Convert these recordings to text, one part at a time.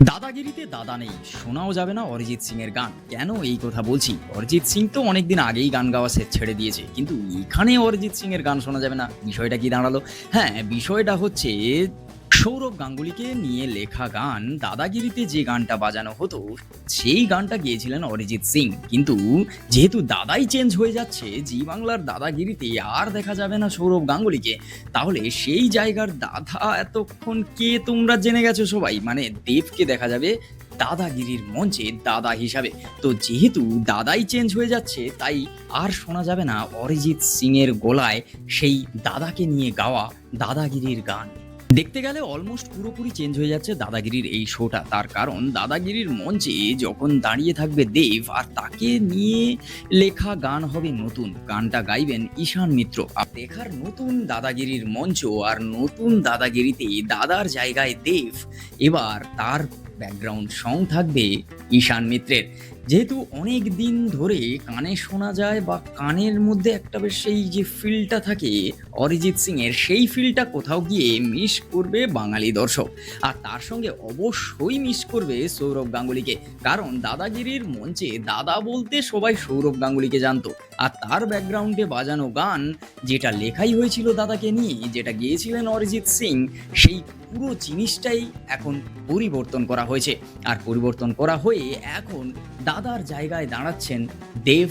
দাদাগিরিতে দাদা নেই, শোনাও যাবে না অরিজিৎ সিং এর গান। কেন এই কথা বলছি? অরিজিৎ সিং তো অনেকদিন আগেই গান গাওয়া ছেড়ে দিয়েছে, কিন্তু এখানে অরিজিৎ সিং এর গান শোনা যাবে না। বিষয়টা কি দাঁড়ালো? হ্যাঁ, বিষয়টা হচ্ছে সৌরভ গাঙ্গুলিকে নিয়ে লেখা গান। দাদাগিরিতে যে গানটা বাজানো হতো সেই গানটা গেয়েছিলেন অরিজিৎ সিং, কিন্তু যেহেতু দাদাই চেঞ্জ হয়ে যাচ্ছে, জি বাংলার দাদাগিরিতে আর দেখা যাবে না সৌরভ গাঙ্গুলিকে, তাহলে সেই জায়গার দাদা এতক্ষণ কে তোমরা জেনে গেছো সবাই, মানে দেবকে দেখা যাবে দাদাগিরির মঞ্চে দাদা হিসাবে। তো যেহেতু দাদাই চেঞ্জ হয়ে যাচ্ছে, তাই আর শোনা যাবে না অরিজিৎ সিং এর গলায় সেই দাদাকে নিয়ে গাওয়া দাদাগিরির গান। দেখতে গেলে অলমোস্ট পুরোপুরি চেঞ্জ হয়ে যাচ্ছে দাদাগিরির এই শোটা। তার কারণ দাদাগিরির মঞ্চে যখন দাঁড়িয়ে থাকবে দেব, আর তাকে নিয়ে লেখা গান হবে নতুন। গানটা গাইবেন ঈশান মিত্র। আর দেখার নতুন দাদাগিরির মঞ্চ আর নতুন দাদাগিরিতে দাদার জায়গায় দেব। এবার তার ব্যাকগ্রাউন্ড সং থাকবে ঈশান মিত্রের। যেহেতু অনেক দিন ধরে কানে শোনা যায় বা কানের মধ্যে একটা বেশ সেই যে ফিলটা থাকে অরিজিৎ সিং এর, সেই ফিলটা কোথাও গিয়ে মিস করবে বাঙালি দর্শক। আর তার সঙ্গে অবশ্যই মিস করবে সৌরভ গাঙ্গুলিকে, কারণ দাদাগিরির মঞ্চে দাদা বলতে সবাই সৌরভ গাঙ্গুলিকে জানতো। আর তার ব্যাকগ্রাউন্ডে বাজানো গান, যেটা লেখাই হয়েছিল দাদাকে নিয়ে, যেটা গেয়েছিলেন অরিজিৎ সিং, সেই পুরো জিনিসটাই এখন পরিবর্তন করা হয়েছে। আর পরিবর্তন করা হয়ে এখন দাদার জায়গায় দাঁড়াচ্ছেন দেব,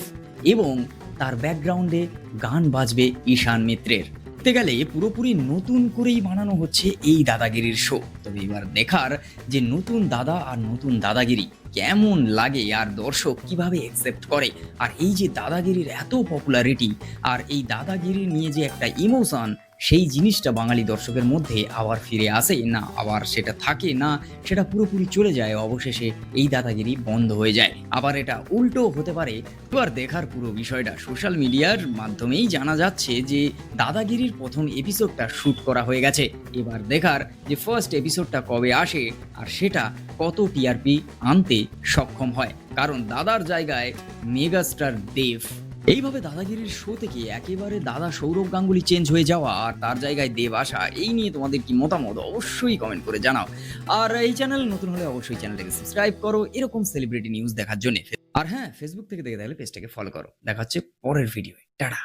এবং তার ব্যাকগ্রাউন্ডে গান বাজবে ঈশান মিত্রের। দেখতে গেলে পুরোপুরি নতুন করেই বানানো হচ্ছে এই দাদাগিরির শো। তবে এবার দেখার যে নতুন দাদা আর নতুন দাদাগিরি কেমন লাগে, আর দর্শক কিভাবে অ্যাকসেপ্ট করে। আর এই যে দাদাগিরির এত পপুলারিটি, আর এই দাদাগিরি নিয়ে যে একটা ইমোশন, সেই জিনিসটা বাঙালি দর্শকের মধ্যে আবার ফিরে আসে না, আবার সেটা থাকে না, সেটা পুরোপুরি চলে যায়। অবশেষে এই দাদাগিরি বন্ধ হয়ে যায়, আবার এটা উল্টো হতে পারে। এবার দেখার পুরো বিষয়টা সোশ্যাল মিডিয়ার মাধ্যমেই জানা যাচ্ছে যে দাদাগিরির প্রথম এপিসোডটা শ্যুট করা হয়ে গেছে। এবার দেখার যে ফার্স্ট এপিসোডটা কবে আসে, আর সেটা কত টিআরপি আনতে সক্ষম হয়, কারণ দাদার জায়গায় মেগাস্টার দেব। এইভাবে দাদাগিরির শো থেকে একেবারে দাদা সৌরভ গাঙ্গুলি চেঞ্জ হয়ে যাওয়া আর তার জায়গায় দেব আসা, এই নিয়ে তোমাদের কি মতামত অবশ্যই কমেন্ট করে জানাও। আর এই চ্যানেল নতুন হলে অবশ্যই চ্যানেলটাকে সাবস্ক্রাইব করো এরকম সেলিব্রিটি নিউজ দেখার জন্য। আর হ্যাঁ, ফেসবুক থেকে দেখে থাকলে পেজটাকে ফলো করো। দেখা হচ্ছে পরের ভিডিওয়ে। টাটা।